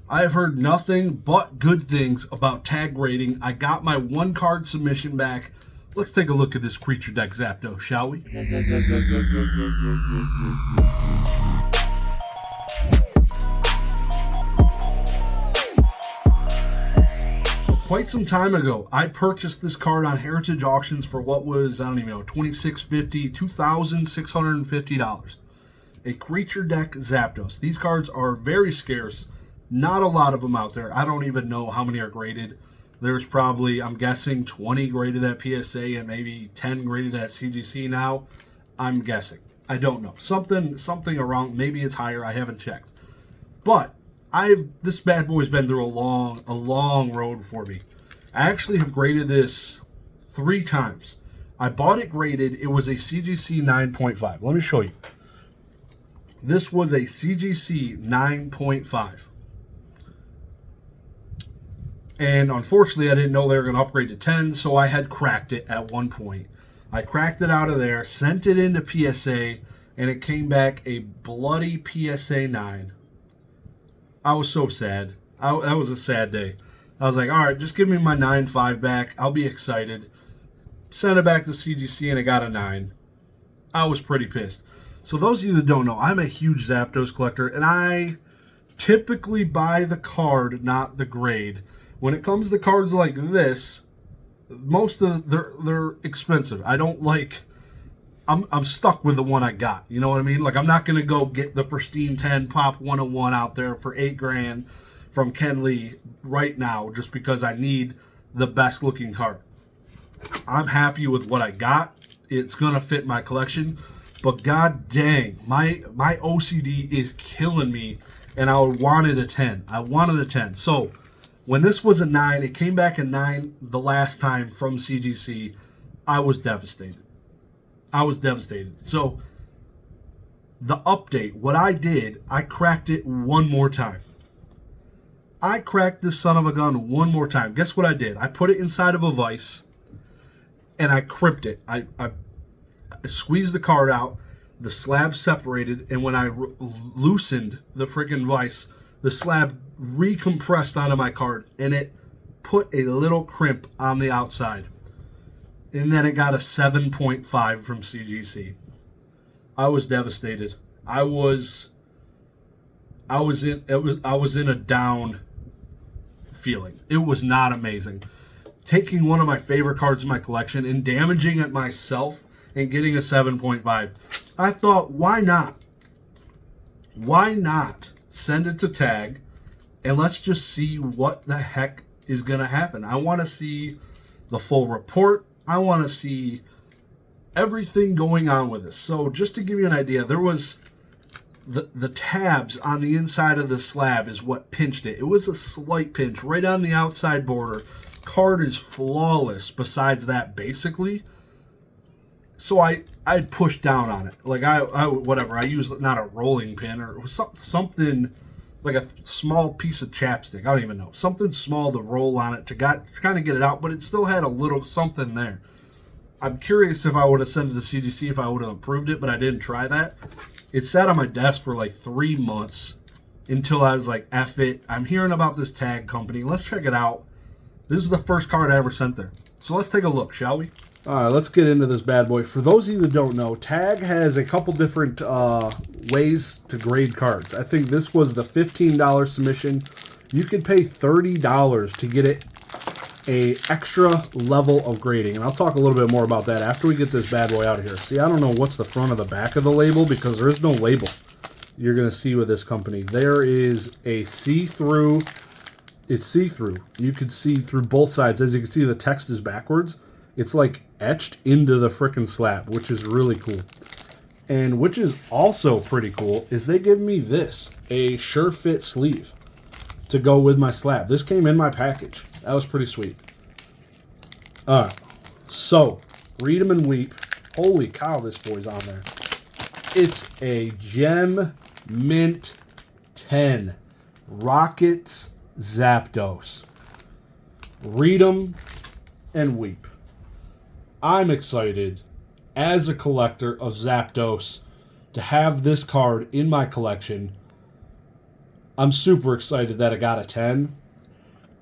I have heard nothing but good things about tag grading. I got my one card submission back. Let's take a look at this creature deck Zapdos, shall we? Quite some time ago, I purchased this card on Heritage Auctions for what was, I don't even know, $2,650, $2,650. A creature deck Zapdos. These cards are very scarce. Not a lot of them out there. I don't even know how many are graded. There's probably, I'm guessing, 20 graded at PSA and maybe 10 graded at CGC now. I'm guessing. I don't know. Something around, maybe it's higher. I haven't checked. But this bad boy's been through a long road for me. I actually have graded this 3 times. I bought it graded. It was a CGC 9.5. Let me show you. This was a CGC 9.5. And unfortunately, I didn't know they were going to upgrade to 10, so I had cracked it at one point. I cracked it out of there, sent it into PSA, and it came back a bloody PSA 9. I was so sad. That was a sad day. I was like, all right, just give me my 9.5 back. I'll be excited. Sent it back to CGC, and I got a 9. I was pretty pissed. So those of you that don't know, I'm a huge Zapdos collector, and I typically buy the card, not the grade. When it comes to cards like this, most of they're expensive. I don't like. I'm stuck with the one I got. You know what I mean? Like, I'm not gonna go get the pristine 10 pop 101 out there for $8,000 from Ken Lee right now just because I need the best looking card. I'm happy with what I got. It's gonna fit my collection, but god dang, my OCD is killing me, and I wanted a 10. I wanted a 10. So when this was a 9, it came back a 9 the last time from CGC. I was devastated. So the update, what I did, I cracked it one more time. I cracked this son of a gun one more time. Guess what I did? I put it inside of a vise and I crimped it. I squeezed the card out, the slab separated, and when I loosened the freaking vise, the slab recompressed onto my card and it put a little crimp on the outside. And then it got a 7.5 from CGC. I was devastated. I was in a down feeling. It was not amazing. Taking one of my favorite cards in my collection and damaging it myself and getting a 7.5. I thought, why not? Why not send it to tag and let's just see what the heck is going to happen. I want to see the full report. I want to see everything going on with this. So just to give you an idea, there was the tabs on the inside of the slab is what pinched it. It was a slight pinch right on the outside border. Card is flawless besides that, basically. So I pushed down on it. Like I used not a rolling pin or something like a small piece of chapstick. I don't even know. Something small to roll on it to kind of get it out, but it still had a little something there. I'm curious if I would have sent it to CGC if I would have improved it, but I didn't try that. It sat on my desk for like 3 months until I was like, F it. I'm hearing about this tag company. Let's check it out. This is the first card I ever sent there. So let's take a look, shall we? All right, let's get into this bad boy. For those of you that don't know, Tag has a couple different ways to grade cards. I think this was the $15 submission. You could pay $30 to get it a extra level of grading. And I'll talk a little bit more about that after we get this bad boy out of here. See, I don't know what's the front of the back of the label because there is no label. You're going to see with this company. There is a see-through. It's see-through. You can see through both sides. As you can see, the text is backwards. It's like etched into the frickin' slab, which is really cool. And which is also pretty cool is they give me this, a Sure Fit sleeve to go with my slab. This came in my package. That was pretty sweet. Alright, so read 'em and weep. Holy cow, this boy's on there. It's a Gem Mint 10 Rockets Zapdos. Read 'em and weep. I'm excited as a collector of Zapdos to have this card in my collection. I'm super excited that it got a 10.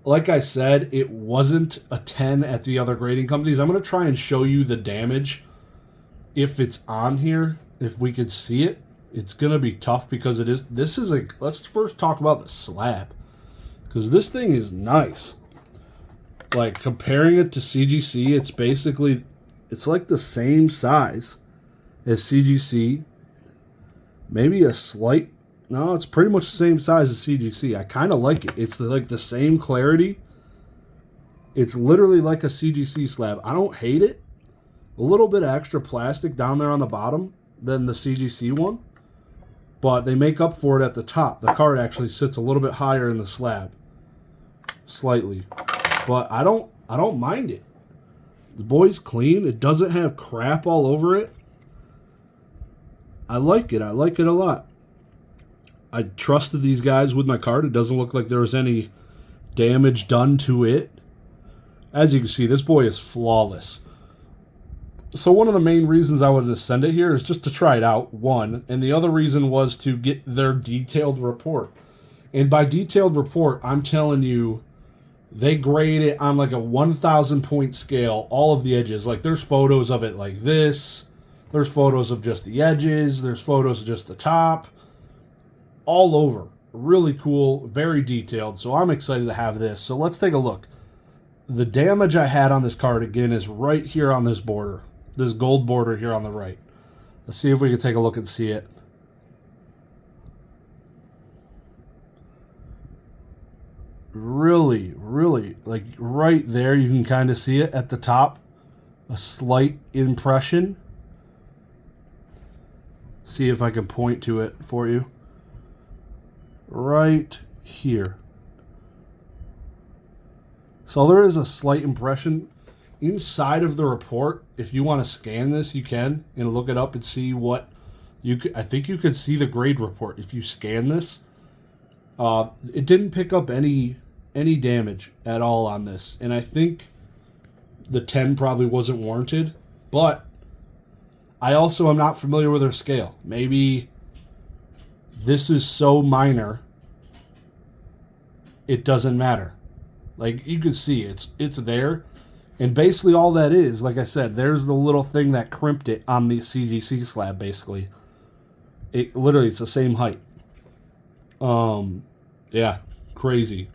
Like I said, it wasn't a 10 at the other grading companies. I'm going to try and show you the damage if it's on here, if we could see it. It's going to be tough because it is. This is a. Let's first talk about the slab, because this thing is nice. Like, comparing it to CGC, it's basically, it's like the same size as CGC. Maybe a slight, no, it's pretty much the same size as CGC. I kind of like it. It's like the same clarity. It's literally like a CGC slab. I don't hate it. A little bit of extra plastic down there on the bottom than the CGC one. But they make up for it at the top. The card actually sits a little bit higher in the slab. Slightly. But I don't mind it. The boy's clean. It doesn't have crap all over it. I like it. I like it a lot. I trusted these guys with my card. It doesn't look like there was any damage done to it. As you can see, this boy is flawless. So one of the main reasons I wanted to send it here is just to try it out, one. And the other reason was to get their detailed report. And by detailed report, I'm telling you, they grade it on like a 1,000 point scale, all of the edges. Like, there's photos of it like this. There's photos of just the edges. There's photos of just the top. All over. Really cool. Very detailed. So I'm excited to have this. So let's take a look. The damage I had on this card, again, is right here on this border. This gold border here on the right. Let's see if we can take a look and see it. Really, really, like right there, you can kind of see it at the top. A slight impression. See if I can point to it for you. Right here. So there is a slight impression inside of the report. If you want to scan this, you can and look it up and see what you could. I think you could see the grade report if you scan this. It didn't pick up any damage at all on this, and I think the 10 probably wasn't warranted. But I also am not familiar with their scale. Maybe this is so minor it doesn't matter. Like, you can see it's there, and basically all that is, like I said, there's the little thing that crimped it on the CGC slab. Basically, it literally, it's the same height. Yeah, crazy.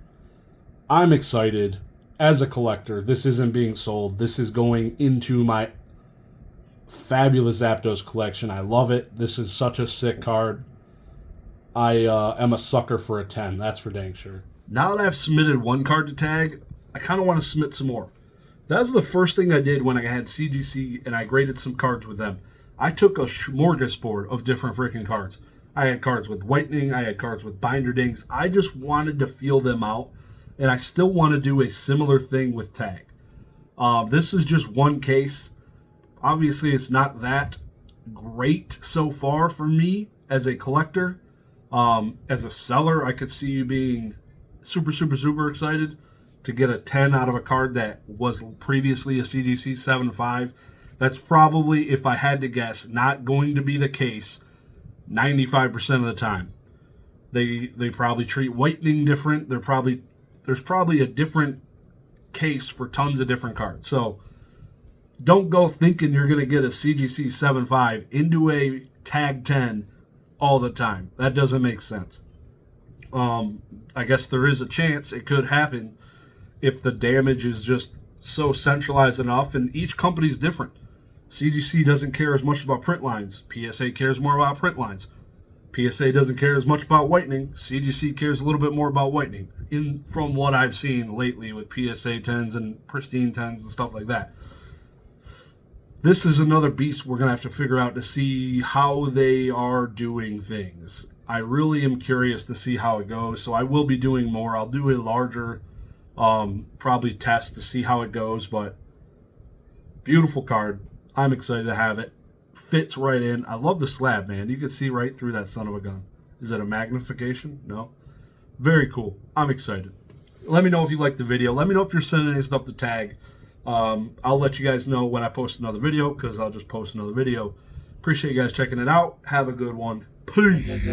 I'm excited. As a collector, this isn't being sold. This is going into my fabulous Zapdos collection. I love it. This is such a sick card. I am a sucker for a 10. That's for dang sure. Now that I've submitted one card to tag, I kind of want to submit some more. That's the first thing I did when I had CGC and I graded some cards with them. I took a smorgasbord of different freaking cards. I had cards with whitening. I had cards with binder dings. I just wanted to feel them out. And I still want to do a similar thing with tag. This is just one case. Obviously, it's not that great so far for me as a collector. As a seller, I could see you being super, super, super excited to get a 10 out of a card that was previously a CGC 7.5. That's probably, if I had to guess, not going to be the case 95% of the time. They probably treat whitening different. There's probably a different case for tons of different cards. So don't go thinking you're going to get a CGC 7.5 into a tag 10 all the time. That doesn't make sense. I guess there is a chance it could happen if the damage is just so centralized enough, and each company's different. CGC doesn't care as much about print lines. PSA cares more about print lines. PSA doesn't care as much about whitening. CGC cares a little bit more about whitening, from what I've seen lately with PSA 10s and pristine 10s and stuff like that. This is another beast we're going to have to figure out to see how they are doing things. I really am curious to see how it goes, so I will be doing more. I'll do a larger, probably test to see how it goes, but beautiful card. I'm excited to have it. Fits right in. I love the slab, man. You can see right through that son of a gun. Is it a magnification? No. Very cool. I'm excited. Let me know if you liked the video. Let me know if you're sending any stuff to tag. I'll let you guys know when I post another video, because I'll just post another video. Appreciate you guys checking it out. Have a good one. Peace.